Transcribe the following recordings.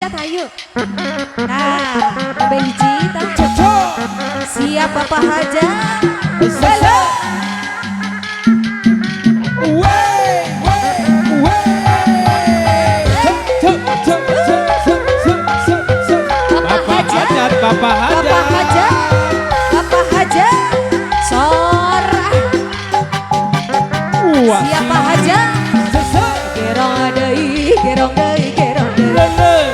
hajat ayo. Nah, ambil hiji tah. Siap Bapak hajat. Halo. Bapak hajat. Bapak hajat. Sorah. Siap Pak hajat. Gerong deui, gerong deui, gerong deui.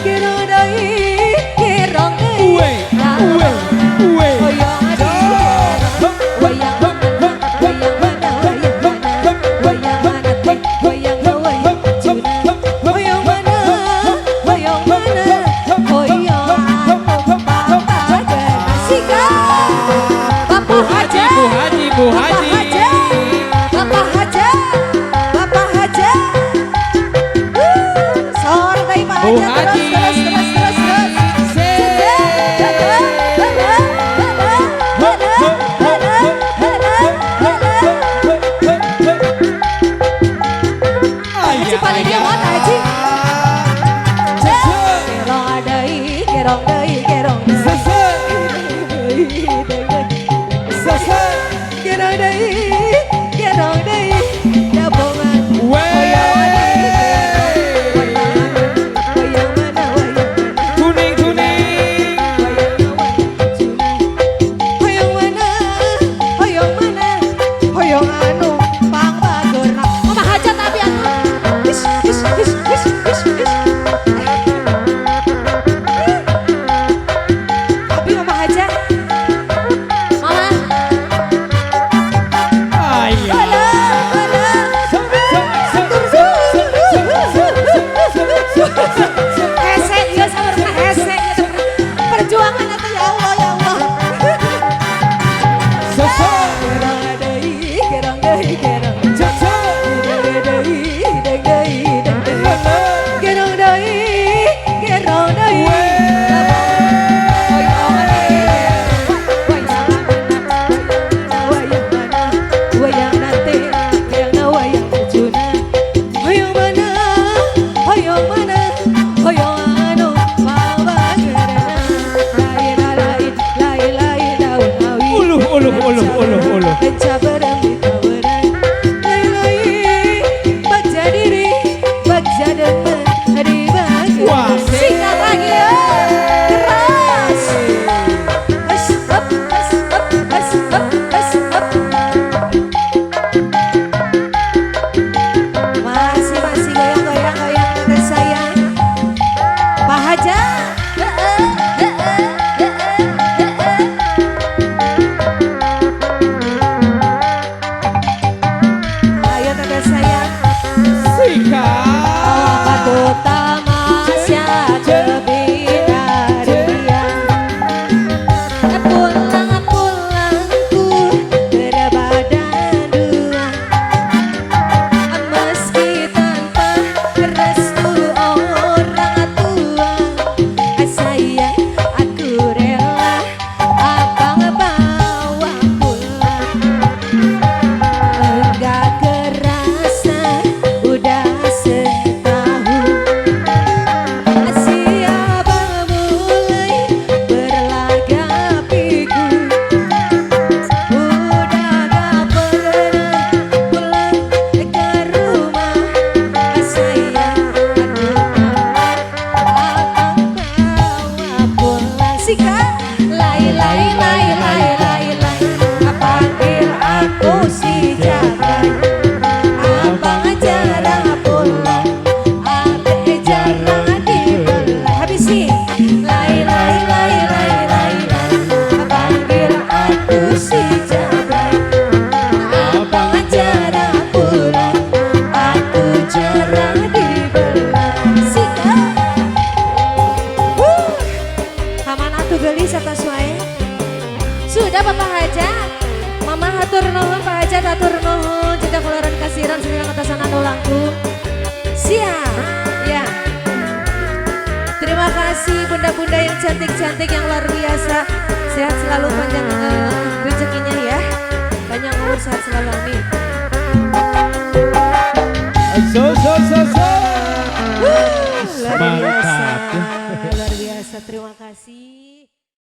Gerong deui, gerong deui. Hoyong adi, wayang mana, wayang mana, wayang mana, wayang mana, wayang wayang cuna. Hoyong mana, hoyong mana, hoyong anu Bapak Genasika. Bapak hajat, Bu Haji. Bapak hajat, Bapak hajat. Sor dari Pak Bu hajat Haji. terus. Haji paling dia mana Haji? Gerong deui, gerong deui. Gerong deui, gerong deui. Dabongan. Hoyong adi. Hoyong mana, Kuning. hoyong mana, hoyong anu pang bagorna. Mama hajat abi anu. His. Abi mama hajat. Mama. Halo. Hese, ya sabar mah hese. Perjuangan atau ya Allah, ya Allah. Gerong deui, gerong deui. Hoyong adi. Wayang nanti, wayang cuna. Hoyong mana, hoyong anu Bapak Genasika. Lain daun awi. Uluh. Kenca berem di tawaran. Lain bagja diri, bagja demen di bagian. Wah, Singkat lagi ya. Keras. Up. Masih goyang teteh sayang. Pak hajat. Ayo teteh sayang. Patut tamasya kebidarian. Pulangku berbadan dua. Meski tanpa restu orang tua. Sayang aku rela abang bawa pulang. Enggak kerasa udah setahun. Siapa mulai berlagak pikun. Udah gak pernah pulang ke rumah. Sayang aku abang bawa pulang. Sika lai. Panggil aku si jagat. Abang jarang pulang, ade jarang dibelah. Habisi. Lai. Panggil aku si jagat. Abang jarang pulang, aku jarang dibelah. Sika. Aman atuh gelis atas wae. Sudah Bapak hajat. Mama hatur nuhun, Pak hajat hatur nuhun. Jika keluaran kasiran sedang atasan anu langkung. Siap. Ya. Terima kasih bunda-bunda yang cantik-cantik yang luar biasa. Sehat selalu, panjang rezekinya ya. Banyak umur, sehat selalu, amin. So. biasa. Mantap. Luar biasa. Terima kasih.